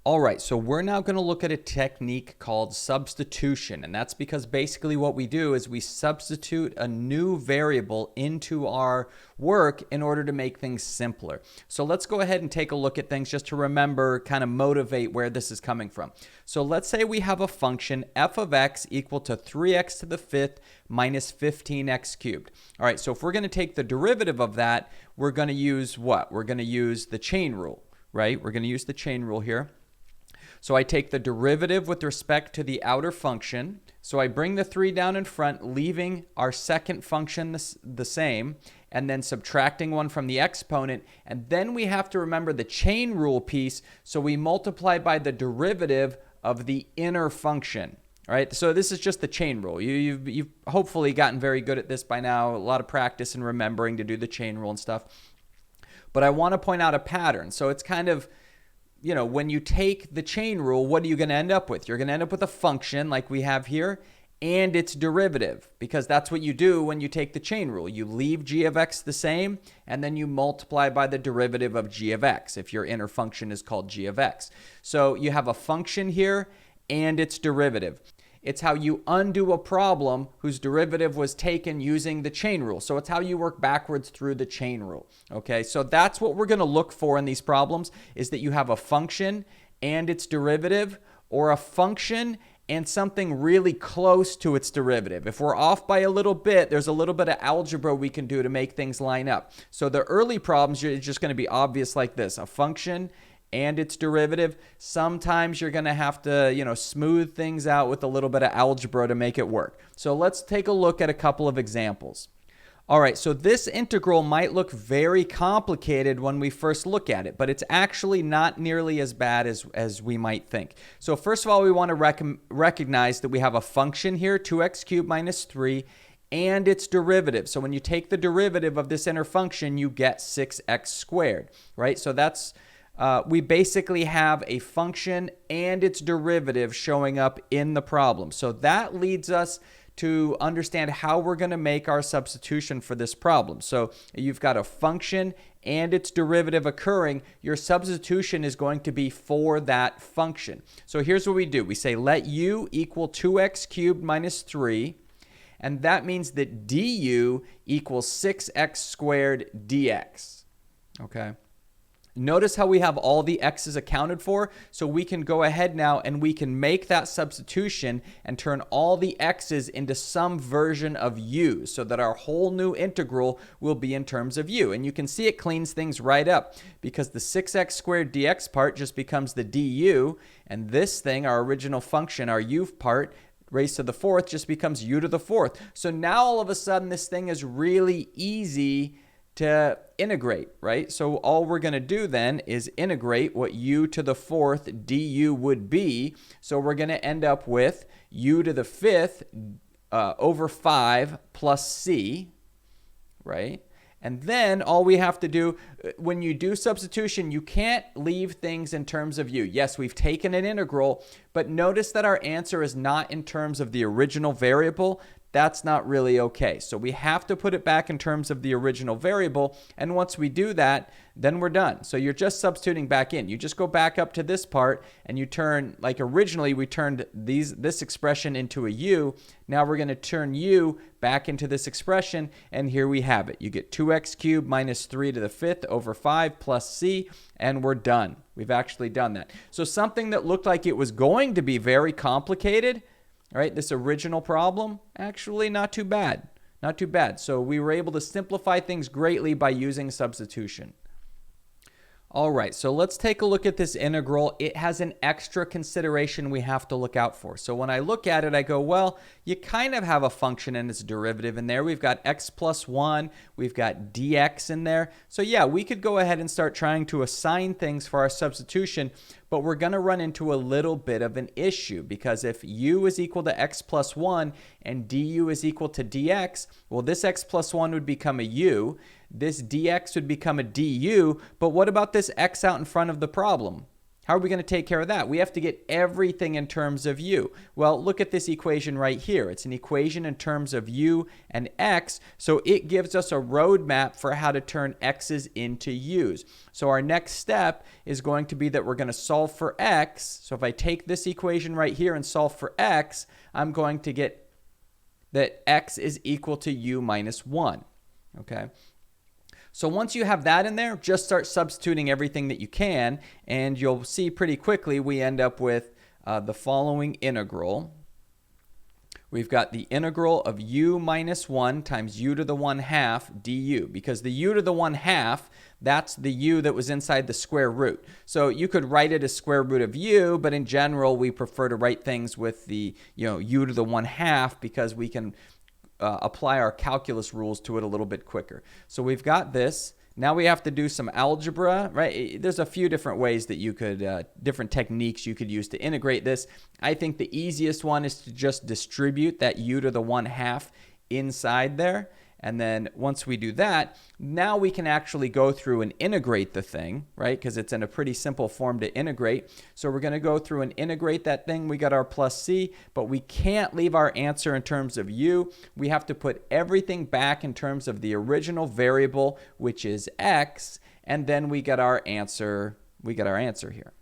All right, so we're now going to look at a technique called substitution, and that's because basically what we do is we substitute a new variable into our work in order to make things simpler. So let's go ahead and take a look at things just to remember, kind of motivate where this is coming from. So let's say we have a function f of x equal to 3x to the fifth minus 15x cubed. All right, so if we're going to take the derivative of that, we're going to use what? We're going to use the chain rule, right? We're going to use the chain rule here. So I take the derivative with respect to the outer function. So I bring the 3 down in front, leaving our second function the same, and then subtracting 1 from the exponent. And then we have to remember the chain rule piece. So we multiply by the derivative of the inner function. All right, so this is just the chain rule. You've hopefully gotten very good at this by now. A lot of practice in remembering to do the chain rule and stuff. But I want to point out a pattern. So it's kind of, you know, when you take the chain rule, what are you going to end up with? You're going to end up with a function like we have here and its derivative, because that's what you do when you take the chain rule. You leave g of x the same, and then you multiply by the derivative of g of x if your inner function is called g of x. So you have a function here and its derivative. It's how you undo a problem whose derivative was taken using the chain rule. So it's how you work backwards through the chain rule. Okay, so that's what we're going to look for in these problems, is that you have a function and its derivative, or a function and something really close to its derivative. If we're off by a little bit, there's a little bit of algebra we can do to make things line up. So the early problems are just going to be obvious like this: a function and its derivative. Sometimes you're going to have to, smooth things out with a little bit of algebra to make it work. So let's take a look at a couple of examples. All right, so this integral might look very complicated when we first look at it, but it's actually not nearly as bad as we might think. So first of all, we want to recognize that we have a function here, 2x cubed minus 3, and its derivative. So when you take the derivative of this inner function, you get 6x squared, right? So that's we basically have a function and its derivative showing up in the problem. So that leads us to understand how we're going to make our substitution for this problem. So you've got a function and its derivative occurring. Your substitution is going to be for that function. So here's what we do. We say let u equal 2x cubed minus 3. And that means that du equals 6x squared dx. Okay. Notice how we have all the x's accounted for, so we can go ahead now and we can make that substitution and turn all the x's into some version of u, so that our whole new integral will be in terms of u. And you can see it cleans things right up, because the 6x squared dx part just becomes the du, and this thing, our original function, our u part, raised to the fourth, just becomes u to the fourth. So now all of a sudden this thing is really easy to integrate, right? So all we're going to do then is integrate what u to the fourth du would be. So we're going to end up with u to the fifth over 5 plus c, right? And then all we have to do, when you do substitution, you can't leave things in terms of u. Yes, we've taken an integral, but notice that our answer is not in terms of the original variable. That's not really okay. So we have to put it back in terms of the original variable. And once we do that, then we're done. So you're just substituting back in. You just go back up to this part and you turn, like originally we turned this expression into a u. Now we're going to turn u back into this expression, and here we have it. You get 2x cubed minus 3 to the fifth over 5 plus c, and we're done. We've actually done that. So something that looked like it was going to be very complicated, all right, this original problem, actually not too bad. Not too bad. So we were able to simplify things greatly by using substitution. All right, so let's take a look at this integral. It has an extra consideration we have to look out for. So when I look at it, I go, well, you kind of have a function and its derivative in there. We've got x plus 1. We've got dx in there. So yeah, we could go ahead and start trying to assign things for our substitution, but we're going to run into a little bit of an issue, because if u is equal to x plus 1 and du is equal to dx, well, this x plus 1 would become a u. This dx would become a du, but what about this x out in front of the problem? How are we going to take care of that? We have to get everything in terms of u. Well, look at this equation right here. It's an equation in terms of u and x, so it gives us a roadmap for how to turn x's into u's. So our next step is going to be that we're going to solve for x. So if I take this equation right here and solve for x, I'm going to get that x is equal to u minus 1. Okay? So once you have that in there, just start substituting everything that you can, and you'll see pretty quickly we end up with the following integral. We've got the integral of u minus 1 times u to the 1/2 du, because the u to the 1/2, that's the u that was inside the square root. So you could write it as square root of u, but in general we prefer to write things with the u to the 1/2 because we can apply our calculus rules to it a little bit quicker. So we've got this. Now we have to do some algebra, right? There's a few different ways that you could, different techniques you could use to integrate this. I think the easiest one is to just distribute that u to the 1/2 inside there. And then once we do that, now we can actually go through and integrate the thing, right? Because it's in a pretty simple form to integrate. So we're going to go through and integrate that thing. We got our plus c, but we can't leave our answer in terms of u. We have to put everything back in terms of the original variable, which is x, and then we get our answer. We get our answer here.